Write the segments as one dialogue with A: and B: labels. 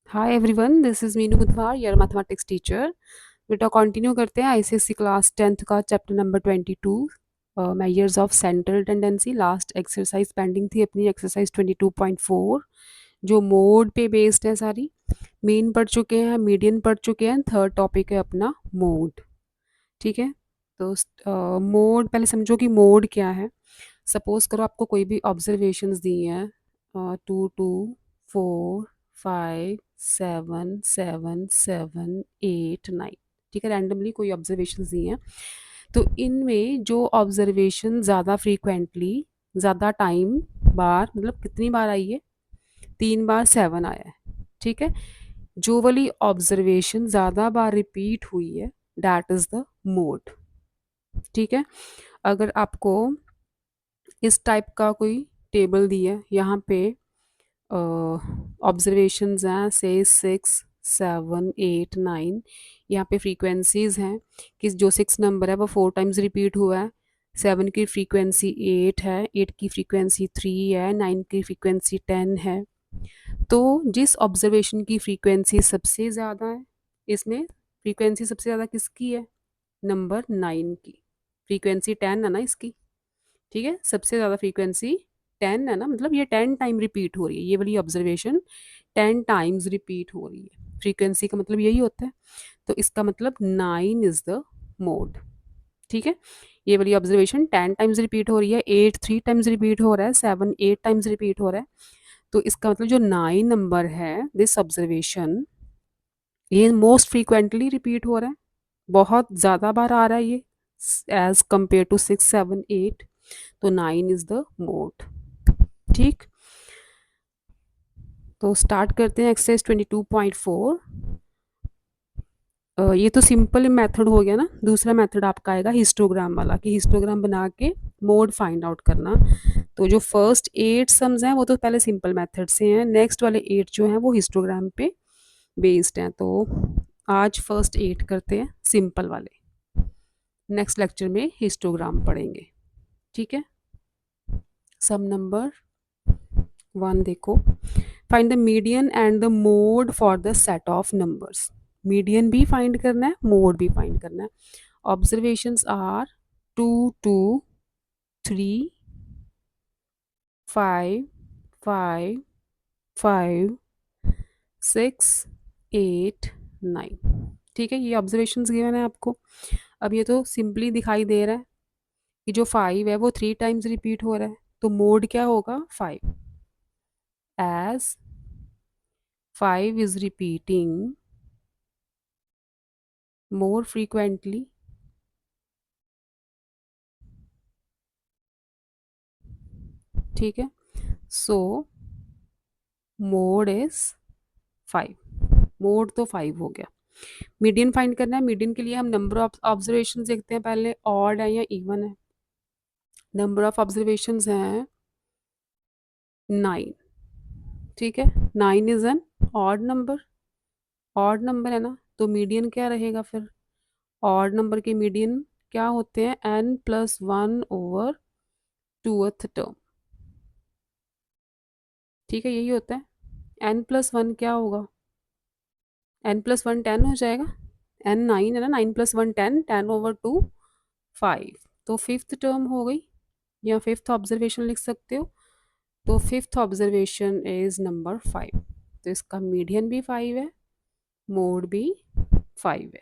A: Hi everyone, this is Meenu बुधवार, your mathematics teacher. बेटा continue करते हैं आईसीएससी क्लास 10th का chapter number 22, measures of central tendency. Last exercise pending थी अपनी, एक्सरसाइज 22.4, जो मोड पे बेस्ड है सारी। मेन पढ़ चुके हैं, मीडियन पढ़ चुके हैं, थर्ड टॉपिक है अपना मोड। ठीक है। तो मोड पहले समझो कि मोड क्या है। सपोज करो आपको कोई भी ऑब्जर्वेशंस दी हैं, 2 2 4 5 7 7 7 8 9। ठीक है, रैंडमली कोई ऑब्जर्वेशंस दी हैं। तो इनमें जो ऑब्जर्वेशन ज़्यादा फ्रीक्वेंटली, ज़्यादा टाइम बार, मतलब कितनी बार आई है, 3 बार 7 आया है। ठीक है। जो वाली ऑब्जर्वेशन ज़्यादा बार रिपीट हुई है, दैट इज़ द मोड। ठीक है। अगर आपको इस टाइप का कोई टेबल दी है, यहाँ पे ऑब्जर्वेशंस हैं से 6 7 8 9। यहाँ पे फ्रीक्वेंसीज हैं कि जो 6 नंबर है वो 4 टाइम्स रिपीट हुआ है, 7 की फ्रीक्वेंसी 8 है, 8 की फ्रीक्वेंसी 3 है, 9 की फ्रीक्वेंसी 10 है। तो जिस ऑब्जर्वेशन की फ्रीक्वेंसी सबसे ज़्यादा है, इसमें फ्रीक्वेंसी सबसे ज़्यादा किसकी है, नंबर 9 की। फ्रीक्वेंसी 10 है ना इसकी। ठीक है, सबसे ज़्यादा फ्रीक्वेंसी 10 है ना, मतलब ये 10 टाइम रिपीट हो रही है, ये वाली ऑब्जर्वेशन 10 टाइम्स रिपीट हो रही है। फ्रीक्वेंसी का मतलब यही होता है। तो इसका मतलब 9 इज द मोड। ठीक है। ये वाली ऑब्जर्वेशन 10 टाइम्स रिपीट हो रही है, 8 3 टाइम्स रिपीट हो रहा है, 7 8 टाइम्स रिपीट हो रहा है। तो इसका मतलब जो 9 नंबर है, दिस ऑब्जर्वेशन, ये मोस्ट फ्रीक्वेंटली रिपीट हो रहा है, बहुत ज़्यादा बार आ रहा है ये, एज कम्पेयर टू 6 7 8। तो 9 इज द मोड। ठीक। तो स्टार्ट करते हैं एक्सरसाइज 22.4। ये तो सिंपल मेथड हो गया ना। दूसरा मेथड आपका आएगा हिस्टोग्राम वाला, कि हिस्टोग्राम बना के मोड फाइंड आउट करना। तो जो फर्स्ट 8 सम्स हैं वो तो पहले सिंपल मेथड से हैं, नेक्स्ट वाले 8 जो हैं वो हिस्टोग्राम पे बेस्ड हैं। तो आज फर्स्ट 8 करते हैं सिंपल वाले, नेक्स्ट लेक्चर में हिस्टोग्राम पढ़ेंगे। ठीक है। सम नंबर 1 देखो, find the median and the mode for the set of numbers. Median भी फाइंड करना है, मोड भी फाइंड करना है। Observations are 2 2 3 5 5 5 6 8 9। ठीक है, ये ऑब्जर्वेशंस गिवन है आपको। अब ये तो सिंपली दिखाई दे रहा है कि जो 5 है वो 3 टाइम्स रिपीट हो रहा है, तो मोड क्या होगा, 5। As 5 is repeating more frequently, ठीक है, सो मोड इज 5। मोड तो 5 हो गया। मीडियन फाइंड करना है। मीडियन के लिए हम नंबर ऑफ ऑब्जर्वेशन देखते हैं पहले, ऑड है या इवन है। नंबर ऑफ ऑब्जर्वेशन हैं 9। ठीक है, 9 is an odd number. Odd number है ना, तो मीडियन क्या रहेगा फिर। ऑड नंबर के मीडियन क्या होते हैं, n+1/2th टर्म। ठीक है, यही होता है। n+1 क्या होगा, n+1 10 हो जाएगा। n 9 है ना, 9+1 10, 10/2 5। तो फिफ्थ टर्म हो गई, या फिफ्थ ऑब्जर्वेशन लिख सकते हो। तो फिफ्थ ऑब्जर्वेशन इज नंबर 5। तो इसका मीडियन भी 5 है, मोड भी 5 है।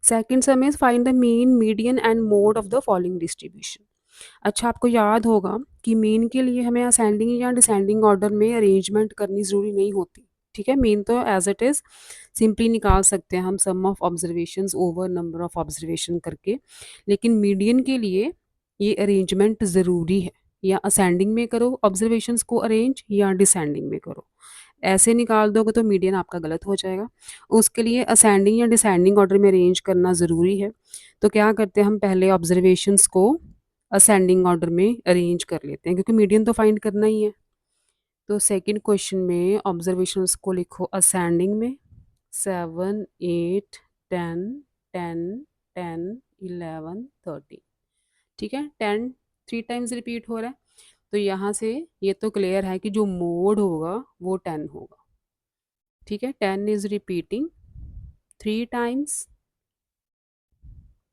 A: Second sum is find the mean, median and mode of the following distribution. अच्छा, आपको याद होगा कि मीन के लिए हमें असेंडिंग या डिसेंडिंग ऑर्डर में अरेंजमेंट करनी ज़रूरी नहीं होती। ठीक है, मीन तो एज इट इज़ सिंपली निकाल सकते हैं हम, sum of observations over number of observation करके। लेकिन मीडियन के लिए ये अरेंजमेंट ज़रूरी है, या असेंडिंग में करो ऑब्जर्वेशंस को अरेंज, या डिसेंडिंग में करो। ऐसे निकाल दोगे तो मीडियन आपका गलत हो जाएगा। उसके लिए असेंडिंग या डिसेंडिंग ऑर्डर में अरेंज करना ज़रूरी है। तो क्या करते हैं हम, पहले ऑब्जर्वेशंस को असेंडिंग ऑर्डर में अरेंज कर लेते हैं, क्योंकि मीडियन तो फाइंड करना ही है। तो सेकंड क्वेश्चन में ऑब्जर्वेशंस को लिखो असेंडिंग में, 7 8 10 10 11 13। ठीक है, 10 3 टाइम्स रिपीट हो रहा है, तो यहाँ से ये तो क्लियर है कि जो मोड होगा वो 10 होगा। ठीक है, 10 इज रिपीटिंग 3 टाइम्स,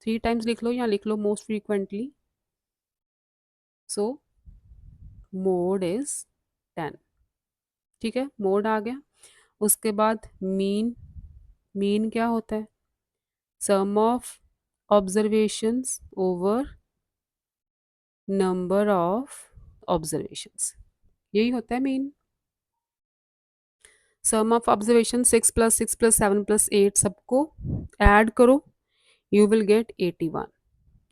A: 3 टाइम्स लिख लो या लिख लो most frequently, so mode is 10। ठीक है, मोड आ गया। उसके बाद मीन, मीन क्या होता है? Sum of observations over number of observations, यही होता है मीन। सम ऑफ ऑब्जर्वेशन 6 + 6 + 7 + 8 सबको ऐड करो, यू विल गेट 81।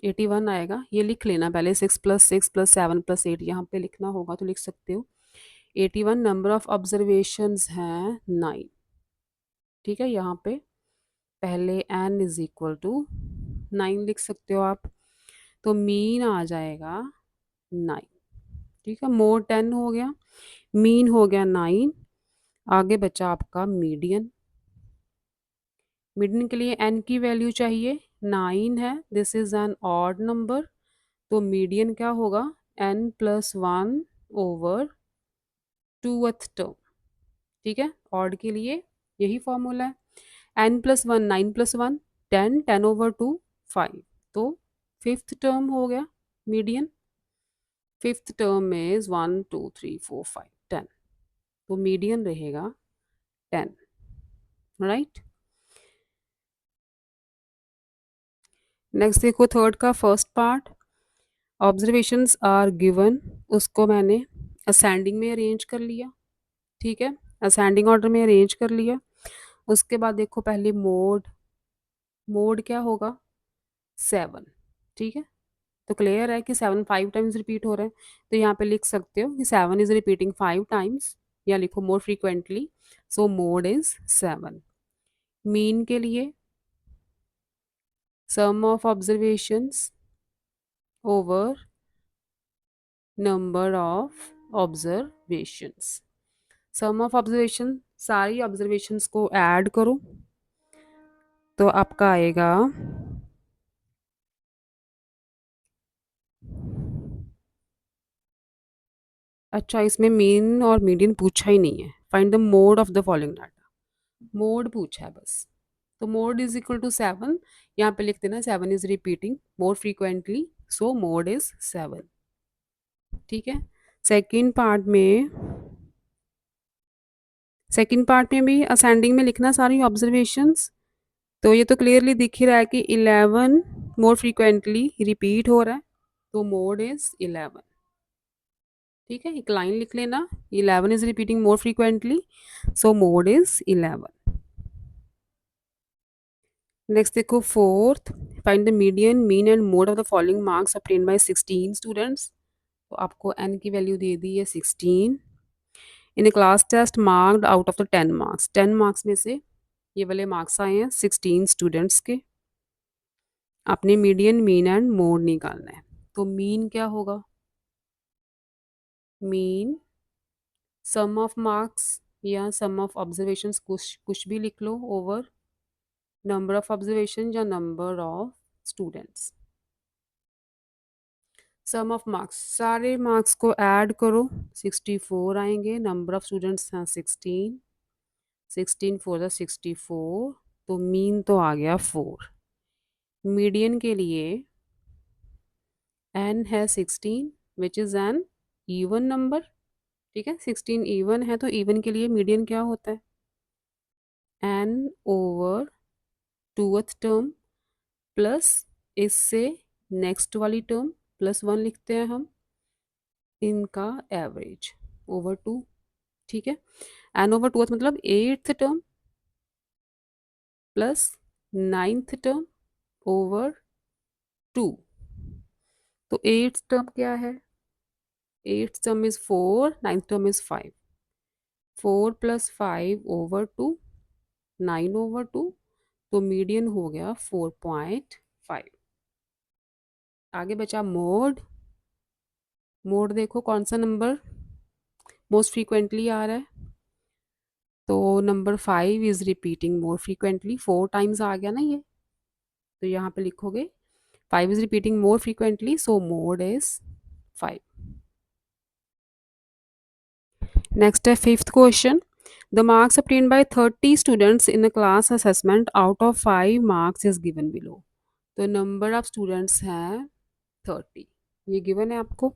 A: 81 आएगा, ये लिख लेना पहले। 6 + 6 + 7 + 8 यहाँ पे लिखना होगा तो लिख सकते हो। 81 नंबर ऑफ ऑब्जर्वेशंस हैं 9। ठीक है, यहाँ पे पहले n इज इक्वल टू 9 लिख सकते हो आप, तो मीन आ जाएगा 9। ठीक है, मोड 10 हो गया, मीन हो गया 9। आगे बचा आपका मीडियन। मीडियन के लिए n की वैल्यू चाहिए, 9 है, this is an odd number, तो मीडियन क्या होगा? n+1/2th term. ठीक है, ऑड के लिए यही फॉर्मूला है। n+1 9+1 10, 10/2 5, तो फिफ्थ टर्म हो गया मीडियन। फिफ्थ टर्म में इज 1 2 3 4 5 10, तो मीडियन रहेगा 10। राइट, नेक्स्ट देखो थर्ड का first part, observations are given, उसको मैंने असेंडिंग में अरेंज कर लिया। ठीक है, असेंडिंग ऑर्डर में अरेंज कर लिया। उसके बाद देखो पहले मोड, मोड क्या होगा? 7। ठीक है, तो क्लियर है कि 7 5 टाइम्स रिपीट हो रहा है, तो यहाँ पे लिख सकते हो कि 7 इज रिपीटिंग 5 टाइम्स, या लिखो more frequently, so mode is 7। Mean के लिए sum of observations over number of observations, sum of observation सारी ऑब्जर्वेशंस को ऐड करो, तो आपका आएगा अच्छा, इसमें मीन और मीडियन पूछा ही नहीं है। Find the mode of the following data, mode पूछा है बस, तो मोड इज इक्वल टू 7, यहाँ पे लिख देना 7 is repeating more frequently, so mode is 7। ठीक है, सेकेंड पार्ट में, सेकेंड पार्ट में भी असेंडिंग में लिखना सारी ऑब्जर्वेशंस, तो ये तो क्लियरली दिख ही रहा है कि 11 मोर फ्रीक्वेंटली रिपीट हो रहा है, तो मोड इज 11। ठीक है, एक लाइन लिख लेना, 11 is repeating more frequently, so mode is 11। Next देखो fourth, find the median mean and mode of the following marks obtained by 16 students, तो आपको n की वैल्यू दे दी है 16। In class test marked out of the 10 marks, 10 marks में से ये वाले मार्क्स आए हैं 16 स्टूडेंट्स के। अपने मीडियन मीन एंड मोड निकालना है, तो मीन क्या होगा? मीन सम ऑफ मार्क्स या सम ऑफ ऑब्जर्वेशंस, कुछ भी लिख लो, ओवर नंबर ऑफ ऑब्जर्वेशन या number of students. Sum of marks सारे मार्क्स को ऐड करो, 64 आएंगे, नंबर ऑफ स्टूडेंट्स हैं 16, 16 4 ज़ा 64, तो मीन तो आ गया 4। मीडियन के लिए n है 16 which is an even number. ठीक है, 16 इवन है, तो इवन के लिए मीडियन क्या होता है? n/2th टर्म प्लस इससे नेक्स्ट वाली टर्म प्लस 1 लिखते हैं हम, इनका एवरेज ओवर 2। ठीक है, n/2th मतलब 8th term plus 9th term over 2, तो 8th टर्म क्या है? 8th term is 4, 9th term is 5, 4 + 5/2, 9/2, तो मीडियन हो गया 4.5। आगे बचा मोड, मोड देखो कौन सा नंबर मोस्ट फ्रीक्वेंटली आ रहा है, तो number 5 is repeating more frequently, 4 times आ गया ना ये, तो यहाँ पे लिखोगे 5 is repeating more frequently, so mode is 5। Next है fifth question, the marks obtained by 30 students in a class assessment out of 5 marks is given below। तो नंबर ऑफ स्टूडेंट्स हैं 30, ये गिवन है आपको।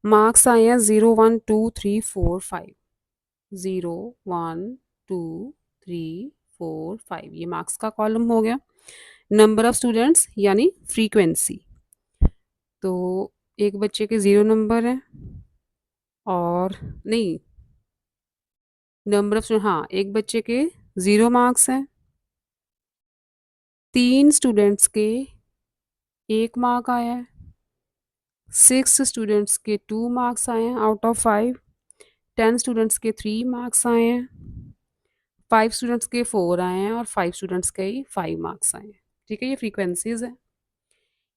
A: मार्क्स आए हैं 0 1 2 3 4 5, 0 1 2 3 4 5, ये मार्क्स का कॉलम हो गया। नंबर ऑफ स्टूडेंट्स यानी फ्रीक्वेंसी, तो एक बच्चे के 0 नंबर है और नहीं, नंबर ऑफ हाँ, एक बच्चे के 0 मार्क्स हैं, 3 स्टूडेंट्स के 1 मार्क आया है, 6 स्टूडेंट्स के 2 मार्क्स आए हैं आउट ऑफ 5, 10 स्टूडेंट्स के 3 मार्क्स आए हैं, 5 स्टूडेंट्स के 4 आए हैं और 5 स्टूडेंट्स के 5 मार्क्स आए हैं। ठीक है, ये फ्रीक्वेंसीज है।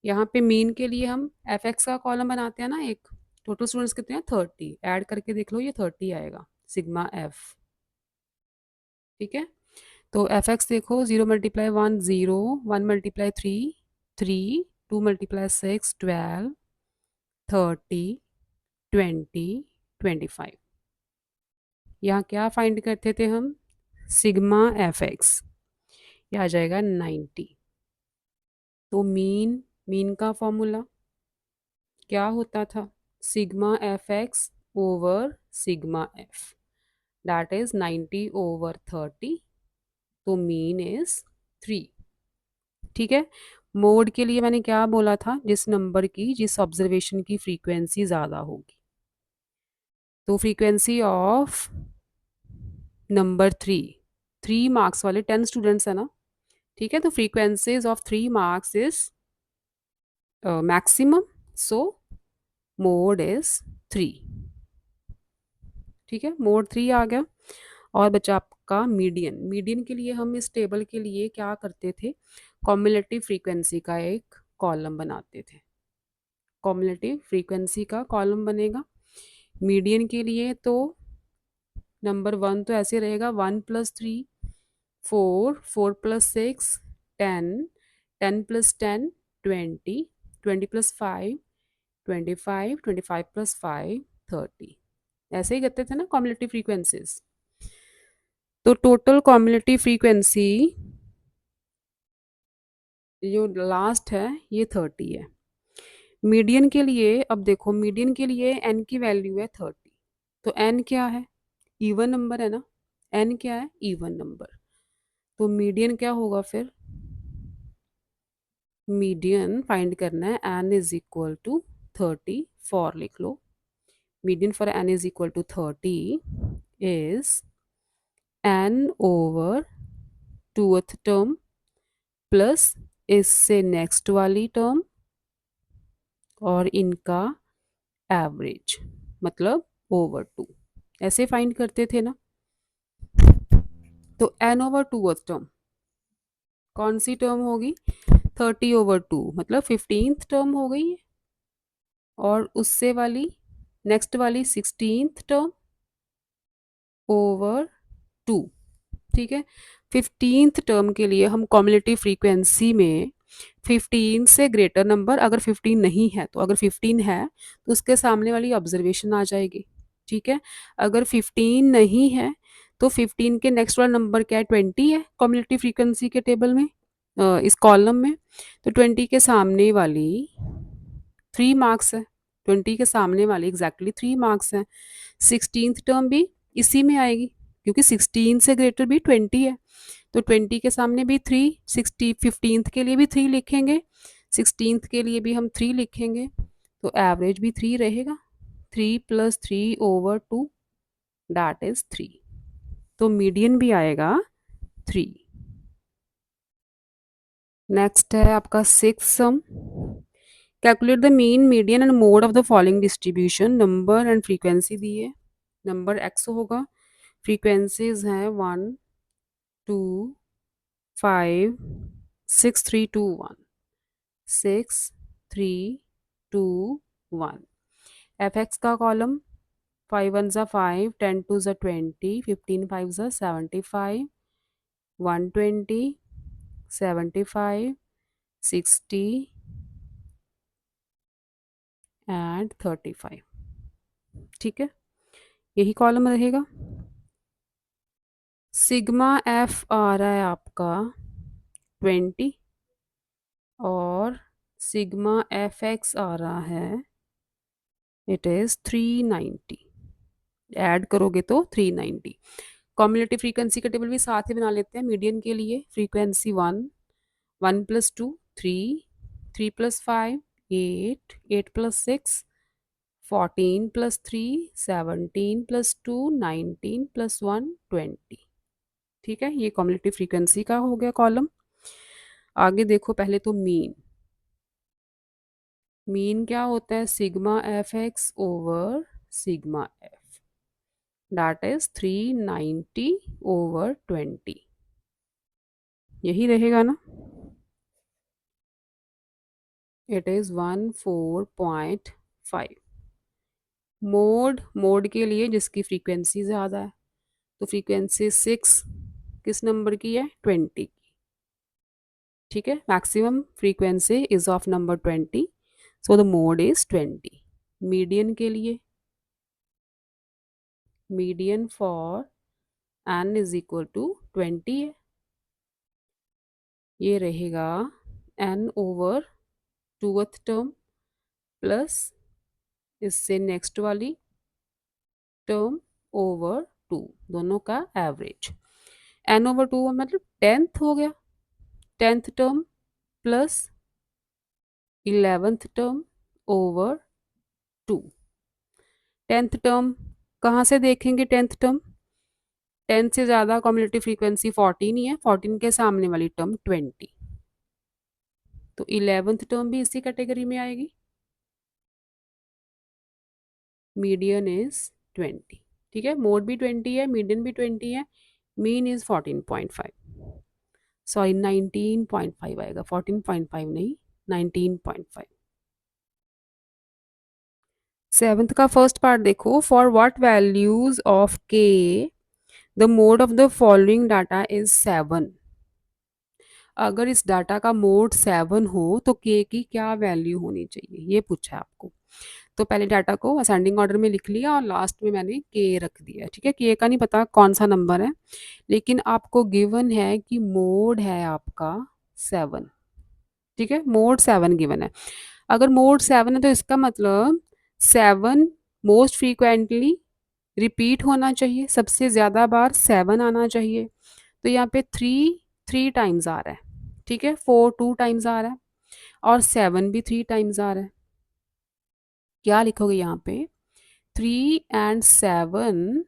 A: यहाँ पे मीन के लिए हम एफ एक्स का कॉलम बनाते हैं ना, एक टोटल स्टूडेंट्स कितने हैं 30, ऐड करके देख लो, ये 30 आएगा सिग्मा एफ। ठीक है, तो एफ एक्स देखो, 0 × 1 0, 1 × 3 3, 2 × 6 12, 30, 20, 25। यहाँ क्या फाइंड करते थे हम, सिग्मा एफ एक्स, यह आ जाएगा 90। तो मीन, मीन का फॉर्मूला क्या होता था, sigma F X over sigma F, that is 90/30, तो मीन इज 3। ठीक है, मोड के लिए मैंने क्या बोला था, जिस नंबर की, जिस ऑब्जर्वेशन की फ्रीक्वेंसी ज़्यादा होगी, तो फ्रीक्वेंसी ऑफ नंबर 3 मार्क्स वाले 10 स्टूडेंट्स है ना, ठीक है, तो frequencies of 3 marks is maximum, so mode is 3। ठीक है, मोड 3 आ गया। और बचा आपका मीडियन। मीडियन के लिए हम इस टेबल के लिए क्या करते थे, कॉम्युलेटिव फ्रीक्वेंसी का एक कॉलम बनाते थे। कॉम्युलेटिव फ्रीक्वेंसी का कॉलम बनेगा मीडियन के लिए, तो नंबर 1 तो ऐसे रहेगा 1 + 3 4, 4 + 6 10, 10 + 10 20, 20 + 5 25, 25 + 5 30, ऐसे ही करते थे ना कॉम्युलेटिव फ्रीक्वेंसीज। तो टोटल कॉम्युलेटिव फ्रीक्वेंसी जो लास्ट है ये 30 है। मीडियन के लिए अब देखो, मीडियन के लिए n की वैल्यू है 30, तो n क्या है, इवन नंबर है ना, n क्या है, इवन नंबर, तो मीडियन क्या होगा फिर, मीडियन फाइंड करना है, n = 30 फॉर लिख लो, median for n = 30 is n/2th term plus इससे नेक्स्ट वाली टर्म और इनका एवरेज, मतलब /2, ऐसे फाइंड करते थे ना। तो n/2th टर्म कौन सी टर्म होगी, 30/2, मतलब 15th टर्म हो गई है, और उससे वाली नेक्स्ट वाली 16th टर्म ओवर 2। ठीक है, 15th टर्म के लिए हम कॉम्युलेटिव फ्रीक्वेंसी में 15 से ग्रेटर नंबर, अगर 15 नहीं है तो, अगर 15 है तो उसके सामने वाली ऑब्जर्वेशन आ जाएगी। ठीक है, अगर 15 नहीं है तो 15 के नेक्स्ट वाला नंबर क्या है, 20 है कॉम्युलेटिव फ्रीक्वेंसी के टेबल में, इस कॉलम में, तो 20 के सामने वाली 3 मार्क्स है, 20 के सामने वाली एग्जैक्टली 3 मार्क्स हैं। 16th टर्म भी इसी में आएगी, क्योंकि 16 से ग्रेटर भी 20 है, तो 20 के सामने भी 3, 15th के लिए भी 3 लिखेंगे, 16th के लिए भी हम 3 लिखेंगे, तो एवरेज भी 3 रहेगा, 3 + 3/2, दैट इज 3, तो मीडियन भी आएगा 3। नेक्स्ट है आपका 6th sum, calculate the mean median and mode of the following distribution, number and frequency दी है, नंबर x होगा, फ्रीक्वेंसीज हैं 1 2 5 6 3 2 1, 6 3 2 1। एफ एक्स का कॉलम 5 1 ज़ा 5, 10 2 ज़ा 20, 15 5 ज़ा 75, 120, 75, 60 एंड 35। ठीक है, यही कॉलम रहेगा। सिग्मा एफ आ रहा है आपका 20 और सिग्मा एफ एक्स आ रहा है, इट इज़ 390। ऐड करोगे तो 390। कॉम्युलेटिव फ्रीक्वेंसी का टेबल भी साथ ही बना लेते हैं। मीडियन के लिए फ्रीक्वेंसी 1, 1 + 2 3, 3 + 5 8, 8 + 6 14 + 3 17 + 2 19 + 1 20। ठीक है, ये कॉम्युलेटिव फ्रीक्वेंसी का हो गया कॉलम। आगे देखो, पहले तो मीन। मीन क्या होता है? Sigma F X over sigma F, that is 390/20। यही रहेगा ना? It is 14.5। मोड, मोड के लिए जिसकी फ्रीक्वेंसी ज़्यादा है, तो फ्रीक्वेंसी 6 किस नंबर की है? 20 की। ठीक है, maximum frequency is of number 20, so the mode is 20। Median के लिए, median for n is equal to 20 है। ये रहेगा n/2th टर्म प्लस इससे नेक्स्ट वाली टर्म ओवर 2, दोनों का एवरेज। n/2 मतलब 10th हो गया, 10th term plus 11th term over 2। 10th term कहाँ से देखेंगे? 10th टर्म, 10 से ज़्यादा कॉम्युलेटिव फ्रीक्वेंसी 14 ही है, 14 के सामने वाली टर्म 20, तो 11th टर्म भी इसी कैटेगरी में आएगी। Median is 20। ठीक है, मोड भी 20 है, मीडियन भी 20 है, मीन इज 14.5, सॉरी 19.5 आएगा, 14.5 नहीं, 19.5। सेवंथ का फर्स्ट पार्ट देखो, फॉर व्हाट वैल्यूज ऑफ के the mode of the following data is 7। अगर इस डाटा का मोड 7 हो तो के की क्या वैल्यू होनी चाहिए, ये पूछा है आपको। तो पहले डाटा को असेंडिंग ऑर्डर में लिख लिया और लास्ट में मैंने के रख दिया। ठीक है, के का नहीं पता कौन सा नंबर है, लेकिन आपको गिवन है कि मोड है आपका 7। ठीक है, मोड 7 गिवन है। अगर मोड 7 है तो इसका मतलब 7 मोस्ट फ्रीक्वेंटली रिपीट होना चाहिए, सबसे ज़्यादा बार 7 आना चाहिए। तो यहाँ पे 3 टाइम्स आ रहा है। ठीक है, 4 2 टाइम्स आ रहा है और 7 भी 3 टाइम्स आ रहा है। क्या लिखोगे यहाँ पे? 3 and 7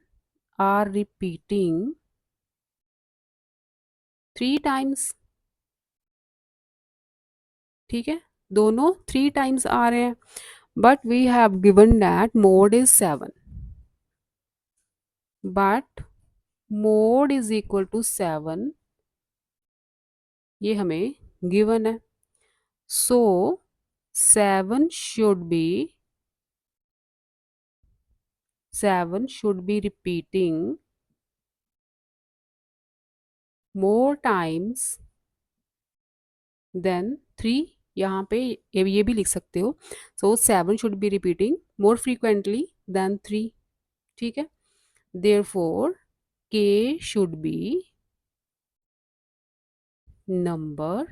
A: आर रिपीटिंग 3 टाइम्स। ठीक है, दोनों 3 टाइम्स आ रहे हैं, but we have given that mode is 7, but mode is equal to 7, ये हमें गिवन है। सो 7 should be repeating more times than 3। यहाँ पे ये भी लिख सकते हो। So 7 should be repeating more frequently than 3। ठीक है, देयरफॉर के शुड बी नंबर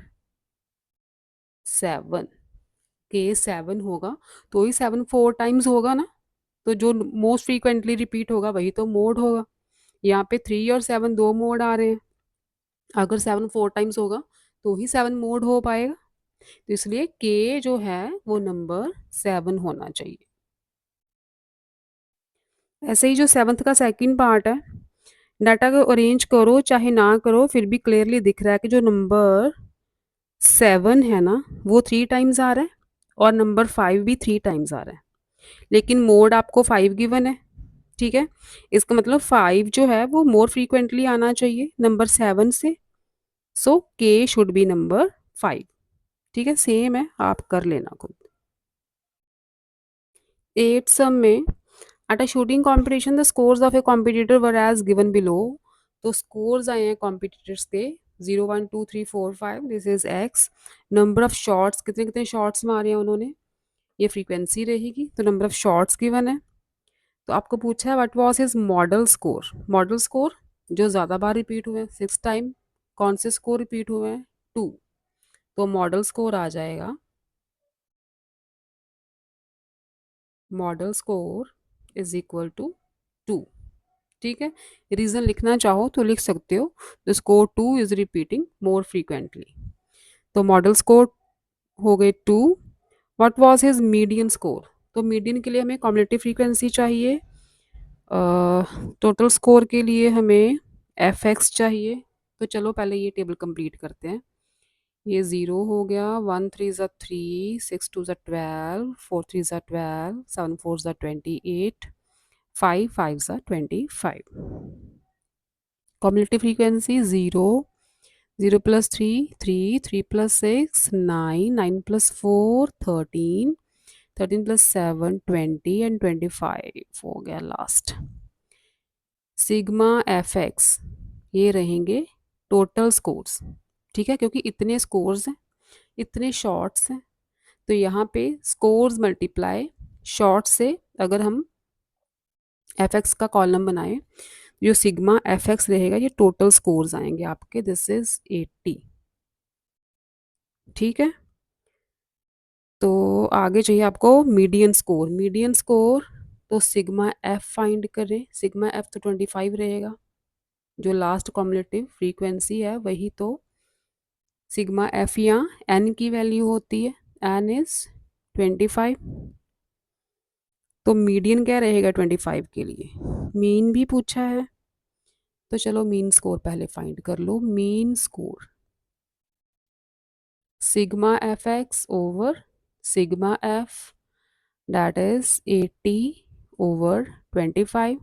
A: 7। के 7 होगा तो ही 7 4 टाइम्स होगा ना, तो जो मोस्ट फ्रीक्वेंटली रिपीट होगा वही तो मोड होगा। यहाँ पे 3 और 7 दो मोड आ रहे हैं, अगर 7 4 टाइम्स होगा तो ही 7 मोड हो पाएगा, तो इसलिए के जो है वो नंबर 7 होना चाहिए। ऐसे ही जो सेवन्थ का सेकंड पार्ट है, डाटा को अरेंज करो चाहे ना करो फिर भी क्लियरली दिख रहा है कि जो नंबर 7 है ना वो 3 टाइम्स आ रहा है और नंबर 5 भी 3 टाइम्स आ रहा है, लेकिन मोड आपको 5 गिवन है। ठीक है, इसका मतलब 5 जो है वो मोर फ्रीक्वेंटली आना चाहिए नंबर 7 से, सो के शुड बी नंबर 5। ठीक है, सेम है, आप कर लेना खुद। 8 सम में at a shooting competition the scores of a competitor were as given below. तो स्कोर्स आए हैं कॉम्पिटिटर्स के 0 1 2 3 4 5, this is x. Number of shots, कितने कितने शॉट्स मारे हैं उन्होंने, ये फ्रीक्वेंसी रहेगी। तो नंबर ऑफ शॉट्स गिवन है, तो आपको पूछा है what was his model score. Model score जो ज़्यादा बार रिपीट हुए हैं 6 टाइम। कौन से स्कोर रिपीट हुए हैं? 2। तो मॉडल स्कोर आ जाएगा, modal score is equal to 2। ठीक है, रीज़न लिखना चाहो तो लिख सकते हो, the score 2 is repeating more frequently. तो मॉडल स्कोर हो गए 2। What was his median score? तो मीडियन के लिए हमें कॉम्युलेटिव फ्रीक्वेंसी चाहिए, टोटल स्कोर के लिए हमें एफ एक्स चाहिए। तो चलो पहले ये टेबल कंप्लीट करते हैं। ये 0 हो गया, 1 3 ज़ा 3, 6 2 ज़ा 12, 4 3 ज़ा 12, 7 4 ज़ा 28, 5 5 ज़ा 25। Cumulative frequency 0, 0 plus 3 3, 3 plus 6 9, 9 plus 4 13, 13 plus 7 20 and 25 हो गया लास्ट। सिग्मा एफ एक्स ये रहेंगे टोटल स्कोर्स। ठीक है, क्योंकि इतने स्कोर्स हैं, इतने शॉर्ट्स हैं, तो यहाँ पे स्कोर्स मल्टीप्लाई शॉर्ट से अगर हम एफ एक्स का कॉलम बनाएं, जो सिग्मा एफ एक्स रहेगा ये टोटल स्कोर्स आएंगे आपके, दिस इज 80। ठीक है, तो आगे चाहिए आपको मीडियन स्कोर। मीडियन स्कोर तो सिग्मा एफ फाइंड करें। सिग्मा एफ तो 25 रहेगा, जो लास्ट कॉम्युलेटिव फ्रीक्वेंसी है वही तो सिग्मा एफ या एन की वैल्यू होती है। एन इज 25, तो मीडियन क्या रहेगा 25 के लिए? मीन भी पूछा है, तो चलो मीन स्कोर पहले फाइंड कर लो। Mean score sigma F X over sigma F, that is 80 over 25,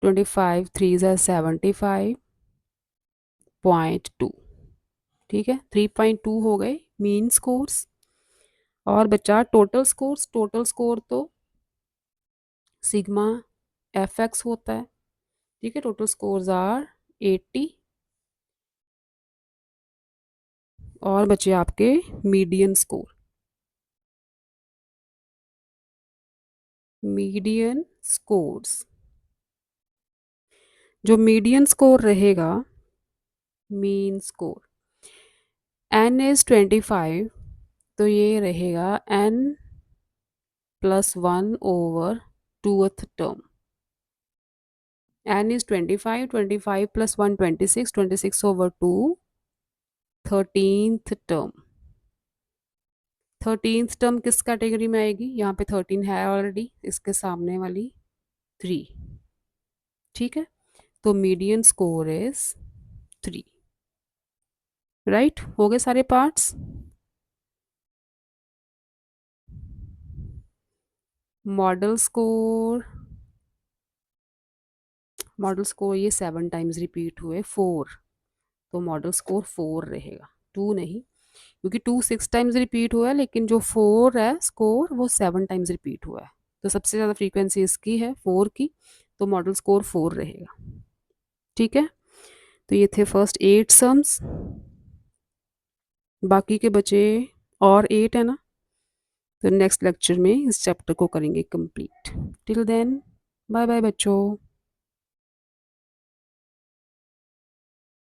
A: 25 3 is 75.2। ठीक है, 3.2 हो गए मीन स्कोर्स। और बचा टोटल स्कोर्स। टोटल स्कोर तो सिग्मा एफ एक्स होता है। ठीक है, टोटल स्कोर्स आर 80। और बचे आपके मीडियन स्कोर। मीडियन स्कोर्स, जो मीडियन स्कोर रहेगा, मीन स्कोर एन इज 25, तो ये रहेगा N plus 1 over two th term. N is 25, 25 plus 1 26, 26 over 2 13th term. 13th term किस कैटेगरी में आएगी? यहाँ पे 13 है ऑलरेडी, इसके सामने वाली 3। ठीक है, तो मीडियन स्कोर इज 3। राइट, हो गए सारे parts. Model score, model score ये 7 टाइम्स रिपीट हुए 4, तो मॉडल स्कोर 4 रहेगा, 2 नहीं, क्योंकि 2 6 टाइम्स रिपीट हुआ है, लेकिन जो 4 है स्कोर वो 7 टाइम्स रिपीट हुआ है, तो सबसे ज़्यादा फ्रीक्वेंसी इसकी है 4 की, तो मॉडल स्कोर 4 रहेगा। ठीक है, तो ये थे फर्स्ट 8 सम्स, बाकी के बचे और 8 है ना, तो नेक्स्ट लेक्चर में इस चैप्टर को करेंगे complete. Till then bye bye बच्चों।